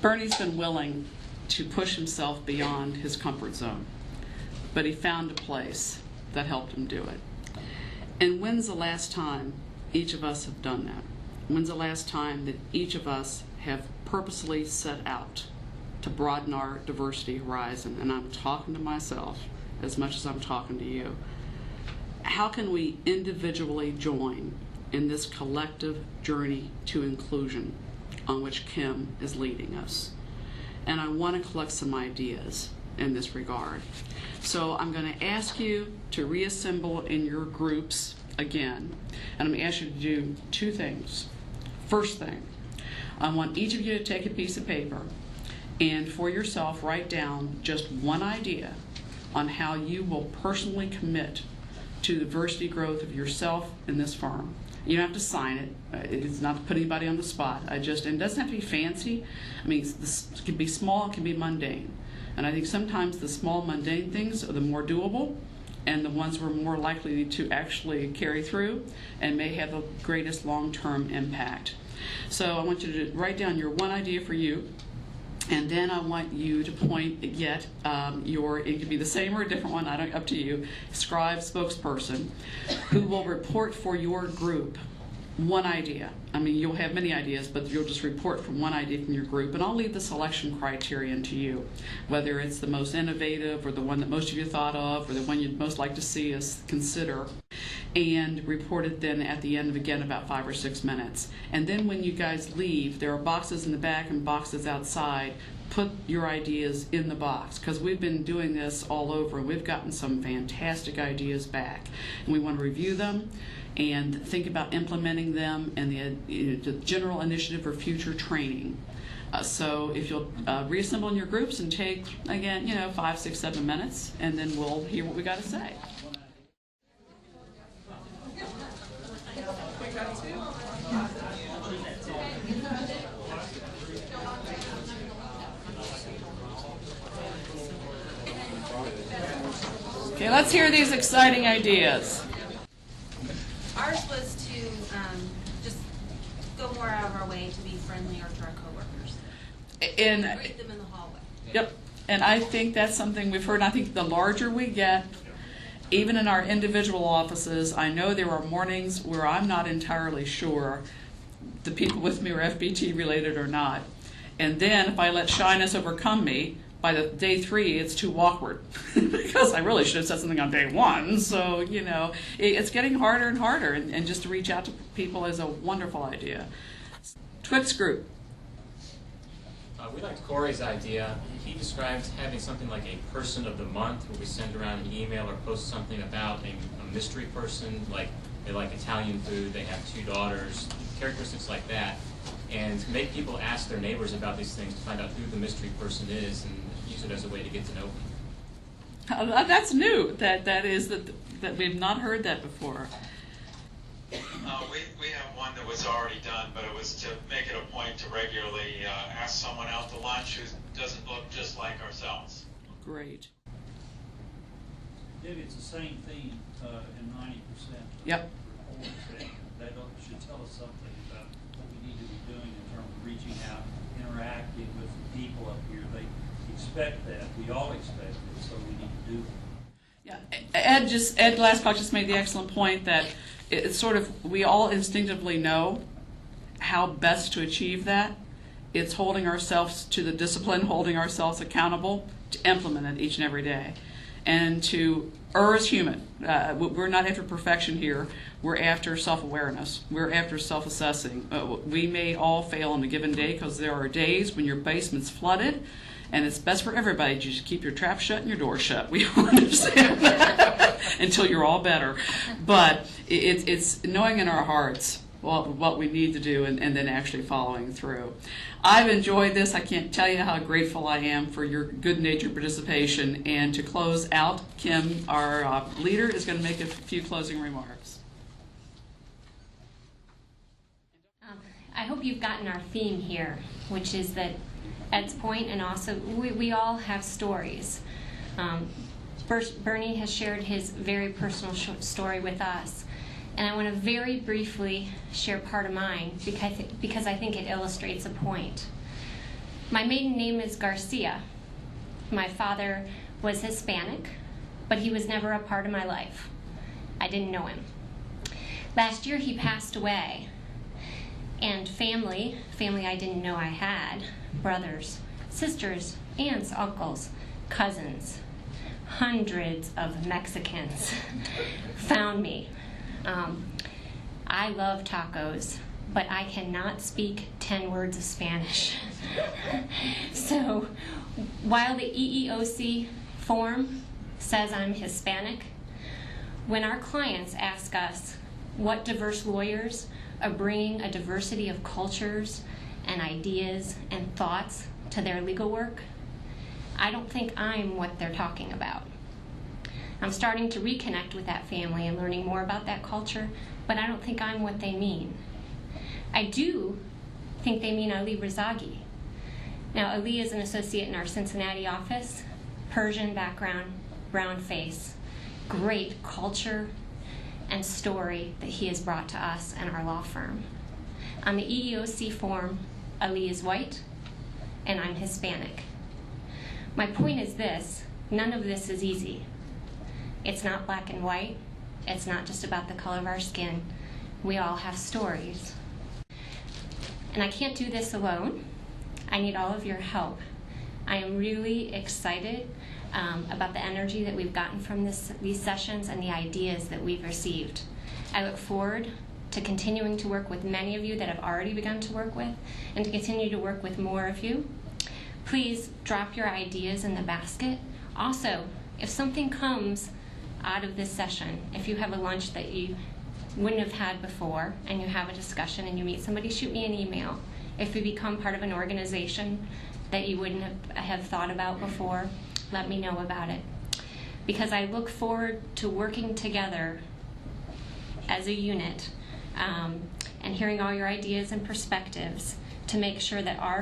Bernie's been willing to push himself beyond his comfort zone, but he found a place that helped him do it. And when's the last time each of us have done that? When's the last time that each of us have purposely set out to broaden our diversity horizon? And I'm talking to myself as much as I'm talking to you. How can we individually join in this collective journey to inclusion on which Kim is leading us? And I want to collect some ideas in this regard. So I'm going to ask you to reassemble in your groups again, and I'm going to ask you to do two things. First thing, I want each of you to take a piece of paper and for yourself write down just one idea on how you will personally commit to the diversity growth of yourself in this firm. You don't have to sign it. It's not to put anybody on the spot. And it doesn't have to be fancy. I mean, this can be small, it can be mundane. And I think sometimes the small, mundane things are the more doable and the ones we're more likely to actually carry through and may have the greatest long-term impact. So I want you to write down your one idea for you, and then I want you to point yet it could be the same or a different one, up to you, scribe, spokesperson, who will report for your group one idea. I mean, you'll have many ideas, but you'll just report from one idea from your group, and I'll leave the selection criterion to you, whether it's the most innovative or the one that most of you thought of or the one you'd most like to see us consider, and report it then at the end of, again, about 5 or 6 minutes. And then when you guys leave, there are boxes in the back and boxes outside. Put your ideas in the box, because we've been doing this all over and we've gotten some fantastic ideas back, and we want to review them and think about implementing them and the general initiative for future training. So if you'll reassemble in your groups and take, again, 5, 6, 7 minutes, and then we'll hear what we got to say. Okay, let's hear these exciting ideas. Ours was to just go more out of our way to be friendlier to our coworkers. And greet them in the hallway. Yep, and I think that's something we've heard. I think the larger we get, even in our individual offices, I know there are mornings where I'm not entirely sure the people with me are FBT related or not. And then if I let shyness overcome me, by the day 3, it's too awkward because I really should have said something on day 1. So, it's getting harder and harder, and just to reach out to people is a wonderful idea. Twix group. We liked Corey's idea. He described having something like a person of the month, where we send around an email or post something about a mystery person, like they like Italian food, they have 2 daughters, characteristics like that, and make people ask their neighbors about these things to find out who the mystery person is and use it as a way to get to know them. That's new. That we've not heard that before. We have one that was already done, but it was to make it a point to regularly ask someone out to lunch who doesn't look just like ourselves. Great. Debbie, it's the same theme in 90%. Yep. That should tell us something about what we need to be doing in terms of reaching out, interacting with the people up here. They expect that. We all expect it, so we need to do it. Yeah, Ed Glasscock just made the excellent point that it's sort of, we all instinctively know how best to achieve that. It's holding ourselves to the discipline, holding ourselves accountable to implement it each and every day. And to err is human. We're not after perfection here. We're after self-awareness. We're after self-assessing. We may all fail on a given day, because there are days when your basement's flooded, and it's best for everybody to just keep your trap shut and your door shut. We all understand that until you're all better. But it's knowing in our hearts what we need to do, and then actually following through. I've enjoyed this. I can't tell you how grateful I am for your good-natured participation. And to close out, Kim, our leader, is going to make a few closing remarks. I hope you've gotten our theme here, which is that Ed's point, and also we all have stories. Bernie has shared his very personal story with us, and I want to very briefly share part of mine because I think it illustrates a point. My maiden name is Garcia. My father was Hispanic, but he was never a part of my life. I didn't know him. Last year he passed away, and family I didn't know I had, brothers, sisters, aunts, uncles, cousins, hundreds of Mexicans found me. I love tacos, but I cannot speak 10 words of Spanish. So while the EEOC form says I'm Hispanic, when our clients ask us what diverse lawyers are bringing a diversity of cultures and ideas and thoughts to their legal work, I don't think I'm what they're talking about. I'm starting to reconnect with that family and learning more about that culture, but I don't think I'm what they mean. I do think they mean Ali Razagi. Now, Ali is an associate in our Cincinnati office, Persian background, brown face, great culture and story that he has brought to us and our law firm. On the EEOC form, Ali is white and I'm Hispanic. My point is this: none of this is easy. It's not black and white. It's not just about the color of our skin. We all have stories. And I can't do this alone. I need all of your help. I am really excited about the energy that we've gotten from these sessions and the ideas that we've received. I look forward to continuing to work with many of you that have already begun to work with, and to continue to work with more of you. Please drop your ideas in the basket. Also, if something comes out of this session, if you have a lunch that you wouldn't have had before and you have a discussion and you meet somebody, shoot me an email. If you become part of an organization that you wouldn't have thought about before, let me know about it. Because I look forward to working together as a unit and hearing all your ideas and perspectives to make sure that our